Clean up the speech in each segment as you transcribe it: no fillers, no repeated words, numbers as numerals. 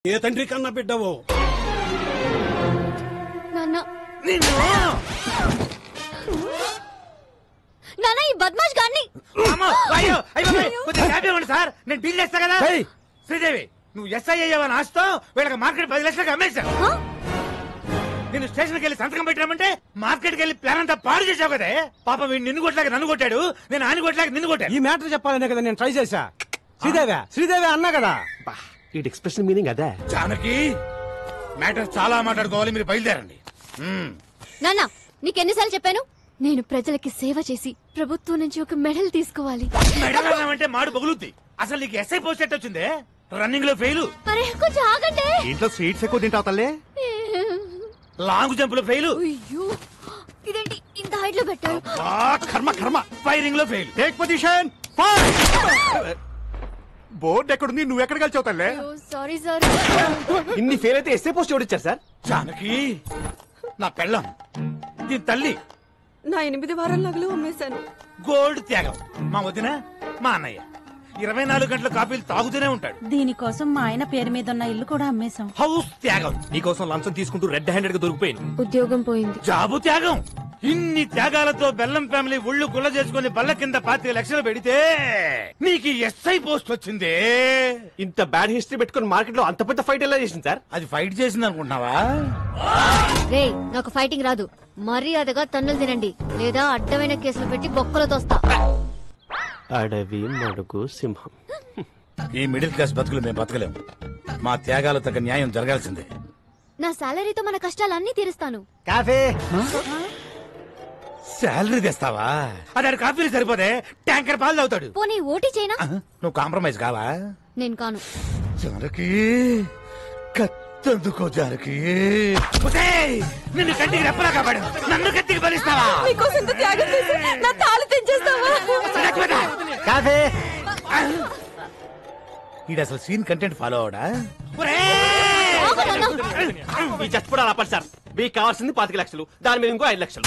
ఏ తండ్రి కన్నా బిడ్డవో నాన్న ఈ బద్మాష్ గాన్ని సార్ నేను డీల్ చేస్తా కదా. శ్రీదేవి నువ్వు ఎస్ఐ అయ్యావని ఆస్తో వీళ్ళకి మార్కెట్ 10 లక్షలకు అమ్మేశాను. నేను స్టేషన్కి వెళ్ళి సంతకం పెట్టామంటే మార్కెట్కి వెళ్ళి ప్లాన్ అంతా పాడు చేసావు కదా. పాప వీడు నిన్ను కొట్టలేక నన్ను కొట్టాడు, నేను ఆయన కొట్టలేక నిన్ను కొట్టాను. ఈ మ్యాటర్ చెప్పాలనే కదా నేను ట్రై చేశా. శ్రీదేవి అన్నా కదా. ఈ ఎక్స్ప్రెషన్ మీనింగ్ అదే. జానకి మ్యాటర్ చాలా మాట్లాడుకోవాలి, మీరు బయలుదేరండి. నాన్న నీకెన్నిసార్లు చెప్పాను, నేను ప్రజలకి సేవ చేసి ప్రభుత్వం నుంచి ఒక మెడల్ తీసుకోవాలి. మెడల్ అన్నామంటే మాడు పగులుద్ది. అసలు నీకు ఎస్ఐ పోస్ట్ ఎట్ వచ్చిందే? రన్నింగ్ లో ఫెయిల్, అరే కొంచెం ఆగండి. ఇంట్లో స్వీట్స్ ఎక్కువ తింటావు తల్లే. లాంగ్ జంప్ లో ఫెయిల్. అయ్యో ఇదేంటి ఇంత హైట్ లో పెట్టారు? కర్మ కర్మ. ఫైరింగ్ లో ఫెయిల్. Take position. బోర్డు ఎక్కడుంది, నువ్వు ఎక్కడ కలిసావు తల్లే? Sorry sir. ఇన్ని ఫెయిల్ అయితే ఎస్ఏ పోస్ట్ ఎవరిచ్చారు సార్? జానకి నా పెళ్ళం, దీని తల్లి. నా 8 వారాల నగలు అమ్మేశాను. గోల్డ్ త్యాగం. మా వదిన మా అన్నయ్య 24 గంటల కాపీలు తాగుతూనే ఉంటాడు. దీనికోసం మా ఆయన పేరు మీద ఉన్న ఇల్లు కూడా అమ్మేశాం. హౌస్ త్యాగం. నీకోసం లంచం తీసుకుంటూ రెడ్ హ్యాండెడ్ గా దొరికిపోయింది. ఉద్యోగం పోయింది. జాబు త్యాగం. ఇన్ని త్యాగాలతో బెల్లం ఫ్యామిలీ ఒళ్ళు గుల్ల చేసుకుని బల్ల కింద 25 లక్షలు పెడితే నీకు ఎస్ఐ పోస్ట్ వచ్చిందే. ఇంత బ్యాడ్ హిస్టరీ పెట్టుకుని మార్కెట్ లో అంత పెద్ద ఫైట్ ఎలా చేసింది సార్? అది ఫైట్ చేసింది అనుకుంటున్నావా? రే నాకు ఫైటింగ్ రాదు, మర్యాదగా తన్నులు తినండి లేదా అడ్డమైన కేసులు పెట్టి బొక్కలు తోస్తా. అడవి మడుగు సింహం. ఈ మిడిల్ క్లాస్ బతుకులు మేము బతకలేము. మా త్యాగాలు తగ్గ న్యాయం జరగాల్సిందే. నా సాలరీతో మన కష్టాలన్నీ తీరుస్తాను. కాఫీ. శాలరీ తెస్తావా? అది కాఫీలు సరిపోతే ట్యాంకర్ పాలు తాగుతాడు. పోనీ ఓటీ చేయనా? నువ్వు కాంప్రమైజ్ కావా? నేను కాను. జానకి కత్తందుకో జానకి. నిన్ను కంటికి రెప్పలా కాపాడు, నన్ను కత్తికి బలిస్తావా? మీకోసం ఇంత త్యాగం చేసి నా తాళి తెంచేస్తావా? కాఫీ. ఈడు అసలు సీన్ కంటెంట్ ఫాలో అవడా? ఈ చచ్చిపోవడాలు ఆపండి సార్. మీకు కావాల్సింది 25 లక్షలు, దాని మీద ఇంకో 5 లక్షలు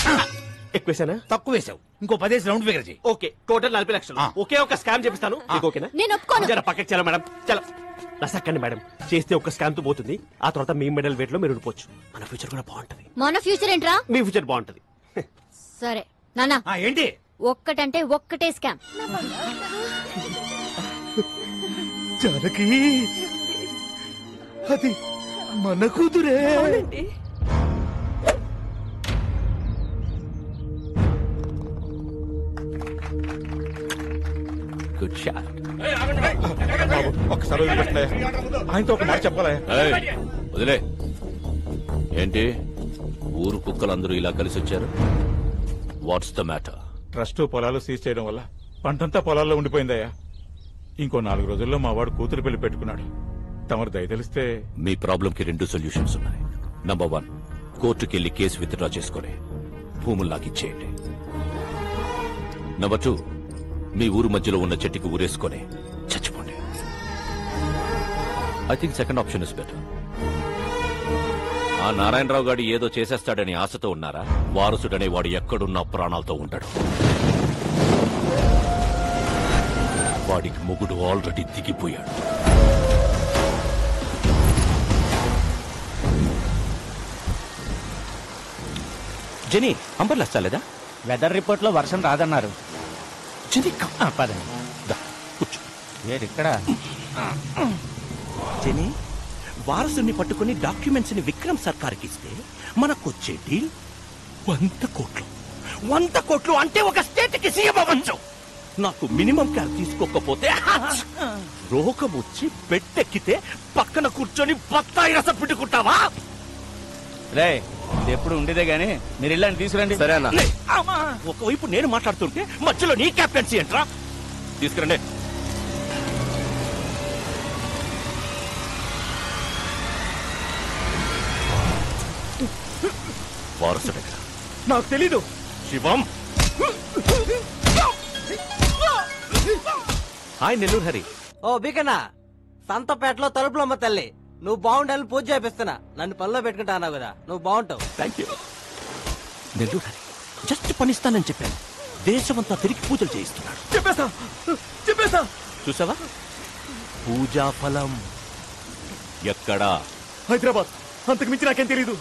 ఎక్కువేసానా? తక్కువ వేసావు, ఇంకో 10 రౌండ్ ఫిగర్ చేయి. ఓకే, టోటల్ 40 లక్షలు. ఒకే ఒక స్కామ్ చేపిస్తాను. మీకు ఓకేనా? నేను ఒప్పుకోను. జర పక్కకి చలో మేడం, చలో. రసక్కండి మేడం, చేస్తే ఒక స్కామ్ తో పోతుంది. ఆ తర్వాత మీ మెడల్ వెయిట్ లో మీరు ఉండిపోవచ్చు. మన ఫ్యూచర్ కూడా బాగుంటది. మన ఫ్యూచర్ ఏంట్రా? మీ ఫ్యూచర్ బాగుంటది. సరే నాన్న, ఏంటి ఒక్కటంటే ఒక్కటే స్కామ్. జానకి అది మన కూతురే. Good shot. ఒకసారి ఆయనతో ఒక మాట చెప్పాలి. వదిలే. ఏంటి ఊరు కుక్కలందరూ ఇలా కలిసి వచ్చారు? What's the matter? ట్రస్ట్ పొలాలు సీజ్ చేయడం వల్ల పంటంతా పొలాల్లో ఉండిపోయిందయ్యా. ఇంకో 4 రోజుల్లో మా వాడు కూతురు పెళ్లి పెట్టుకున్నాడు. తమరు దయ తెలిస్తే. మీ ప్రాబ్లం కి 2 సొల్యూషన్స్ ఉన్నాయి. నంబర్ 1, కోర్టుకెళ్లి కేసు విత్డ్రా చేసుకుని భూములు లాగిచ్చేయండి. నంబర్ 2, మీ ఊరు మధ్యలో ఉన్న చెట్టుకి ఊరేసుకొని చచ్చిపోండి. I think second option is better. ఆ నారాయణరావు గారు ఏదో చేసేస్తాడని ఆశతో ఉన్నారా? వారసుడనే వాడు ఎక్కడున్నా ప్రాణాలతో ఉంటాడు. వాడికి మొగుడు already దిగిపోయాడు. Genie, umbrella చాలేదా? Weather report లో వర్షం రాదన్నారు. జెనీ, వారసుని పట్టుకుని డాక్యుమెంట్స్ ని విక్రమ్ సర్కార్కి ఇస్తే మనకొచ్చే డీల్ 100 కోట్లు. 100 కోట్లు అంటే ఒక స్టేట్ కి సీఎం అవ్వచ్చు. నాకు మినిమం కేర్ తీసుకోకపోతే రోగం వచ్చి బెట్టెక్కితే పక్కన కూర్చొని బత్తాయి రసం పిండుకుంటావా? రే, ఇది ఎప్పుడు ఉండేదే గానీ మీరు ఇల్లని తీసుకురండి. సరే అన్న. ఒకవైపు నేను మాట్లాడుతుంటే మధ్యలో నీ క్యాప్టెన్సీ ఏంట్రా? తీసుకురండి. వారసుడు నాకు తెలీదు. శివం. హాయ్ నెల్లూరు హరి. ఓ బికనా, సంతపేటలో తలుపులమ్మ తల్లి, నువ్వు బాగుండాలని పూజ చేపిస్తున్నా. నన్ను పనిలో పెట్టుకుంటా అన్నావు కదా, నువ్వు బాగుంటావు. Thank you. Nellore Hari just పనిస్తానని చెప్పాను. దేశమంతా తిరిగి పూజలు చేయిస్తున్నాడు. చెప్పేసా. చూసావా, పూజా ఫలం. ఎక్కడా? హైదరాబాద్. అంతకు మించి నాకేం తెలీదు.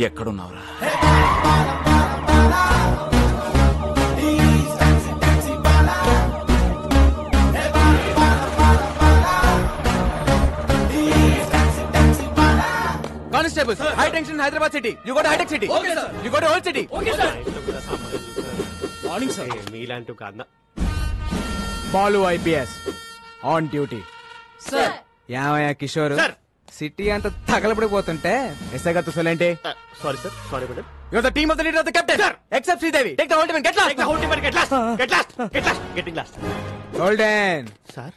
ఎక్కడున్నావురా? Constable, high tension Hyderabad city. You go to hitech city. You go to old city. Morning sir. మీలాంటి ఒక అన్న. Balu IPS on duty. Sir యావయ్య కిషోర్, సార్. సిటీ అంతా తగలబడిపోతుంటే ఎస్ఐ గారు తుసలేంటి? Sorry sir, sorry madam. You are the team of the leader of the captain except Sridevi. Take the whole team and get lost. Getting lost. Golden, sir.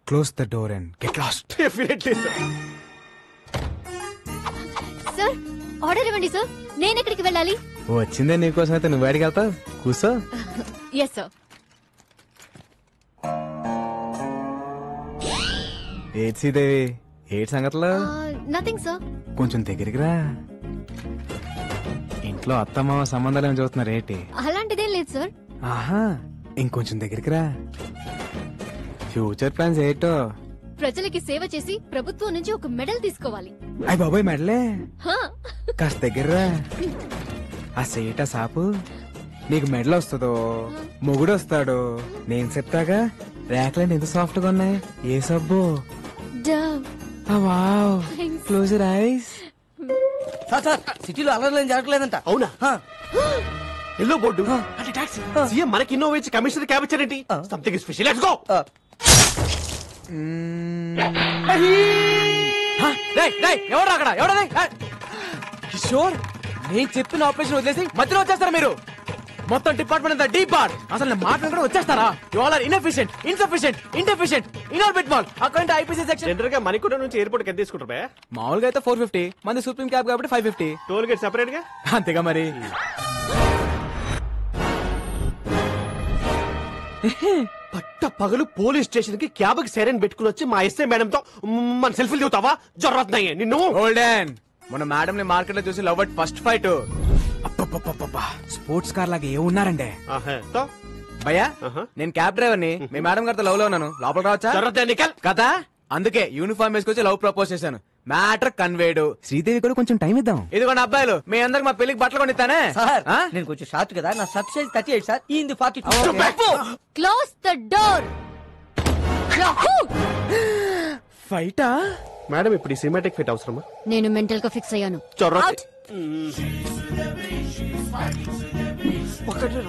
Close the door and get last. Definitely sir. Sir order ఇవ్వండి sir. నేను ఎక్కడికి వెళ్ళాలి? వచ్చిందే నీకోసం అయితే నువ్వు బయటికి వెళ్తావు. కూర్చో. Yes sir. ఏడ్ శ్రీదేవి, ఏడ్ సంగతులు? Nothing sir. కొంచెం దగ్గరికి రా. ఇంట్లో అత్తమామ సంబంధాలు ఏమి చూస్తున్నారు ఏంటి? అలాంటిదేం లేదు సార్. ఆహా, ఇంకొంచెం దగ్గరికి రా. ఫ్యూచర్ ప్లాన్స్ ఏంటో? ప్రజలకి సేవ చేసి ప్రభుత్వం నుంచి ఒక మెడల్ తీసుకోవాలి. అయ్య బాబాయ్ మెడలే. హా. కాస్త దగ్గర రా. ఆ సేట సాపు నీకు మెడల్ వస్తుందో మొగుడు వస్తాడో నేను చెప్తాగా. ర్యాక్లైన్ ఎంత సాఫ్ట్ గా ఉన్నాయి. ఏ సబ్బు? Dove. Wow, Thanks. Close your eyes. Sir సిటీలో అలర్లేం జరగలేదంట. అవునా? ఎల్లో బోర్డు అంటే టాక్సీ. సీఎం మనకి ఇన్నోవా ఇచ్చి కమిషనర్ క్యాబ్ ఇచ్చారేంటి? Something special. Let's go. ఎవరు అక్కడ? ఎవడది? కిషోర్, నేను చెప్పిన ఆపరేషన్ వదిలేసి మధ్యలో వచ్చేస్తారా మీరు? మొత్తం డిపార్ట్మెంట్ అంతా డీప్ బార్. అసలు నేను మాట్లాడుకుంటే వచ్చేస్తారా? You all are inefficient, insufficient, indeficient, Inorbit mall. Account IPC section. General గా మణికొండ నుంచి ఎయిర్పోర్ట్ ఎంత తీసుకుంటారు బే? మామూలుగా అయితే 450, మంది సుప్రీం క్యాబ్ కాబట్టి 550. టోల్ గేట్ సెపరేట్ గా. అంతేగా మరి. పట్ట పగలు పోలీస్ స్టేషన్ కి క్యాబ్ కి సైరన్ పెట్టుకుని వచ్చి మా ఎస్ఐ మేడం తో మన సెల్ఫీలు దిగుతావా? జరుగుతున్నాయి నిన్ను. గోల్డెన్, మన మేడం ని మార్కెట్ లో చూసి love at first fight. Sports car లాగా ఏ ఉన్నారండి భయ్యా. నేను క్యాబ్ డ్రైవర్ ని. మీ మేడం గారితో లవ్ లో ఉన్నాను. లోపల రావచ్చా? కదా, అందుకే యూనిఫామ్ వేసుకొచ్చి లవ్ ప్రపోజ్ చేశాను. Matter conveyed. శ్రీదేవి కూడా కొంచెం టైం ఇద్దాం. ఇదిగోండి అబ్బాయిలు, మీ అందరికి మా పెళ్లికి బట్టలు కొనిస్తానే. సార్ నేను కొంచెం షార్ట్ కదా, నా షర్ట్ సైజ్ 38 సార్. ఈ 42. Close the door. ఫైటా? మేడం ఇప్పుడు ఈ సినిమాటిక్ ఫిట్ అవసరమా? నేను మెంటల్ గా ఫిక్స్ అయ్యాను. చొర్ర. Out.